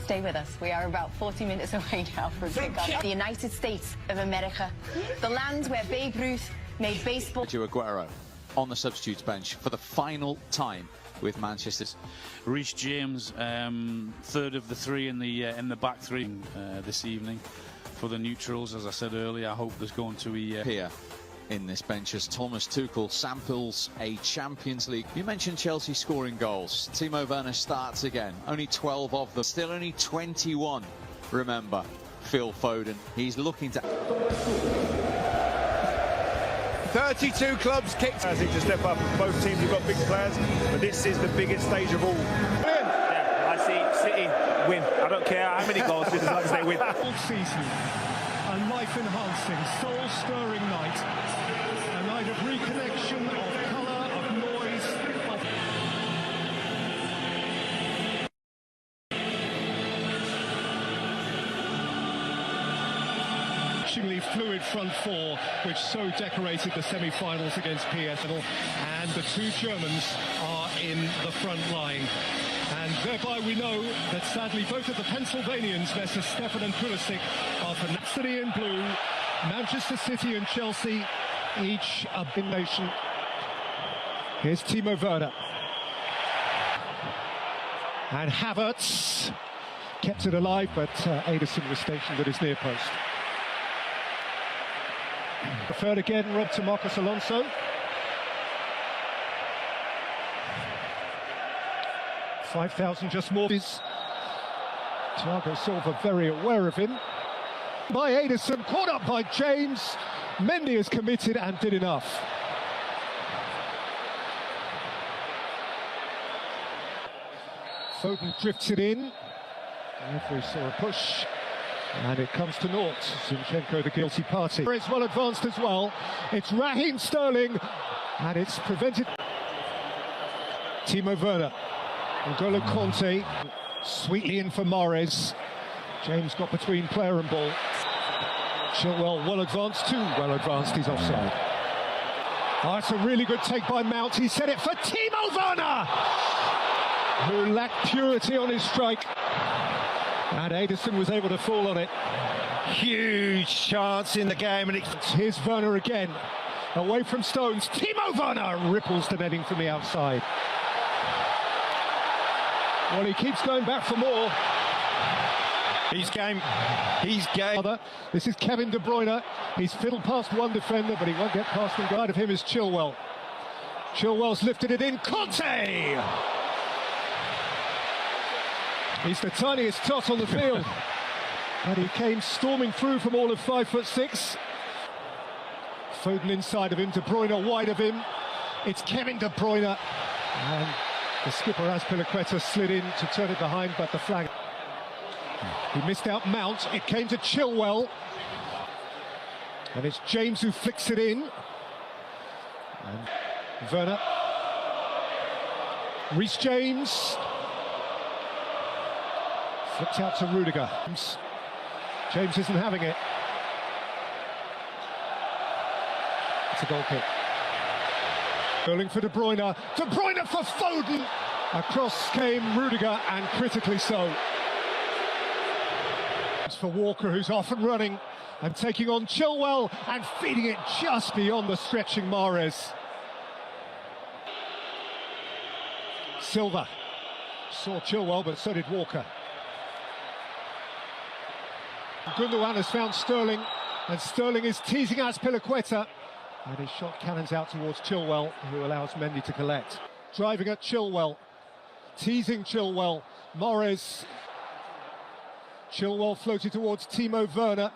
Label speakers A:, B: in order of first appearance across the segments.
A: Stay with us. We are about 40 minutes away now from kickoff. The United States of America, the land where Babe Ruth made baseball.
B: Aguero on the substitutes bench for the final time with Manchester.
C: Reece James, third of the three in the back three this evening for the neutrals. As I said earlier, I hope there's going to be
B: here in this bench as Thomas Tuchel samples a Champions League. You mentioned Chelsea scoring goals. Timo Werner starts again. Only 12 of them. Still only 21. Remember, Phil Foden. He's looking to
D: 32 clubs kicked. I think to step up. Both teams have got big players, but this is the biggest stage of all.
E: Yeah, I see City win. I don't care how many goals, just as long as they win.
F: All season, a life-enhancing, soul-stirring night. A night of reconnection, of colour, of noise, of... fluid front four, which so decorated the semi-finals against PSL, and the two Germans are in the front line. And thereby we know that sadly both of the Pennsylvanians, Messrs Stefan and Pulisic, are from City in blue, Manchester City and Chelsea, each a big nation. Here's Timo Werner. And Havertz kept it alive, but Ederson was stationed at his near post. Preferred again, Rob to Marcos Alonso. $5,000 just more. Thiago Silva very aware of him. By Ederson, caught up by James. Mendy is committed and did enough. Foden drifts it in. The referee saw a push. And it comes to naught. Zinchenko, the guilty party. It's well advanced as well. It's Raheem Sterling. And it's prevented. Timo Werner. N'Golo Conte. Sweetly in for Mahrez. James got between player and ball. Chilwell well advanced, too well advanced. He's offside. Oh, it's a really good take by Mount. He set it for Timo Werner, who lacked purity on his strike. And Ederson was able to fall on it.
D: Huge chance in the game, and
F: here's Werner again, away from Stones. Timo Werner ripples the netting from the outside. Well, he keeps going back for more.
D: He's game. He's game.
F: This is Kevin De Bruyne. He's fiddled past one defender, but he won't get past the guide of him is Chilwell. Chilwell's lifted it in. Conte! He's the tiniest tot on the field. And he came storming through from all of 5'6". Foden inside of him, De Bruyne wide of him. It's Kevin De Bruyne. And the skipper Azpilicueta slid in to turn it behind, but the flag. He missed out Mount. It came to Chilwell. And it's James who flicks it in. And Werner. Reece James. Flipped out to Rudiger. James isn't having it. It's a goal kick. Sterling for De Bruyne. De Bruyne for Foden. Across came Rudiger, and critically so. It's for Walker, who's off and running and taking on Chilwell and feeding it just beyond the stretching Mahrez. Silva saw Chilwell, but so did Walker. Gundogan has found Sterling, and Sterling is teasing Azpilicueta, and his shot cannons out towards Chilwell, who allows Mendy to collect. Driving at Chilwell, teasing Chilwell. Mahrez. Chilwell floated towards Timo Werner.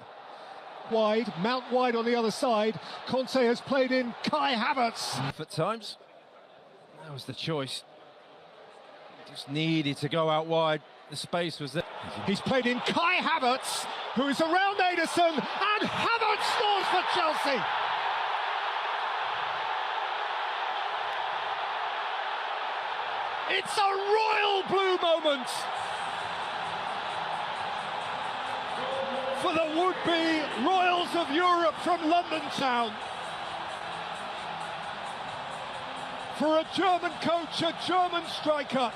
F: Wide, Mount wide on the other side. Conte has played in Kai Havertz.
G: At times, that was the choice. Just needed to go out wide. The space was there.
F: He's played in Kai Havertz, who is around Ederson, and Havertz scores for Chelsea. It's a royal blue moment for the would-be Royals of Europe from London town. For a German coach, a German striker,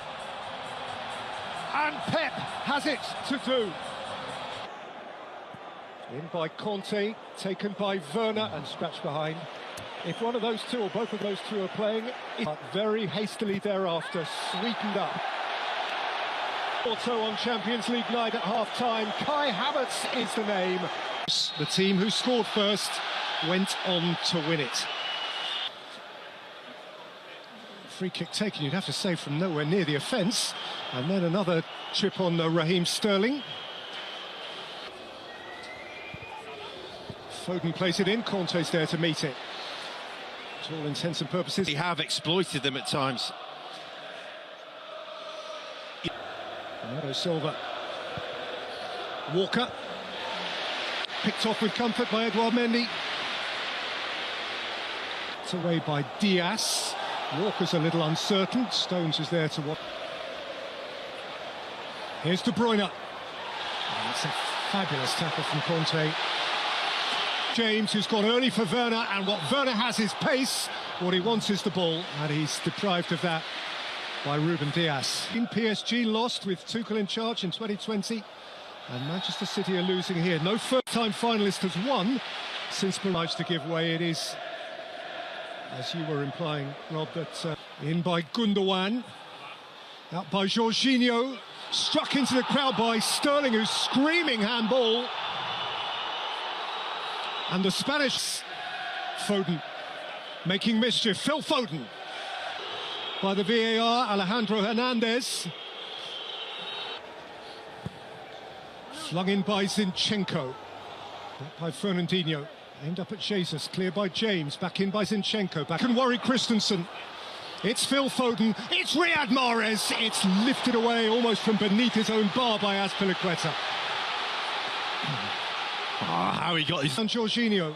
F: And Pep has it to do. In by Conte, taken by Werner and scratched behind. If one of those two or both of those two are playing, very hastily thereafter, sweetened up. Also on Champions League night at half-time, Kai Havertz is the name. The team who scored first went on to win it. Free kick taken, you'd have to say, from nowhere near the offence. And then another chip on Raheem Sterling. Foden plays it in, Conte's there to meet it. To all intents and purposes,
G: They have exploited them at times.
F: Bernardo Silva. Walker. Picked off with comfort by Edouard Mendy. It's away by Diaz. Walker's a little uncertain. Stones is there to watch. Here's De Bruyne. Oh, that's a fabulous tackle from Conte. James, who's gone early for Werner, and what Werner has is pace. What he wants is the ball, and he's deprived of that by Ruben Diaz. In PSG lost with Tuchel in charge in 2020, and Manchester City are losing here. No first-time finalist has won since obliged to give way. It is, as you were implying, Rob, that in by Gundogan, out by Jorginho, struck into the crowd by Sterling, who's screaming handball. And the Spanish, Foden, making mischief. Phil Foden. By the VAR, Alejandro Hernandez. Flung in by Zinchenko. Back by Fernandinho. Aimed up at Jesus. Cleared by James. Back in by Zinchenko. Back and worry Christensen. It's Phil Foden. It's Riyad Mahrez. It's lifted away almost from beneath his own bar by Azpilicueta.
G: How he got his...
F: And Jorginho.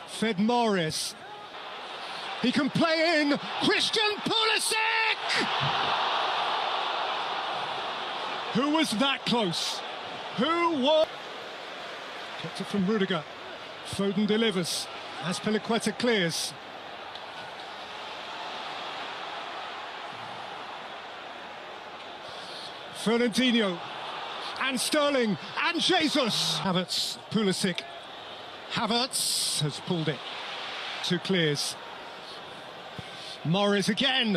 F: Fed Mahrez. He can play in. Christian Pulisic! Who was that close? Who was... Kept it from Rudiger. Foden delivers. Azpilicueta clears. Fernandinho. And Sterling, and Jesus. Havertz, Pulisic. Havertz has pulled it. Two clears. Mahrez again.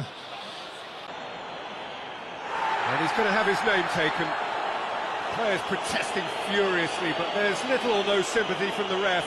D: And he's going to have his name taken. Players protesting furiously, but there's little or no sympathy from the ref.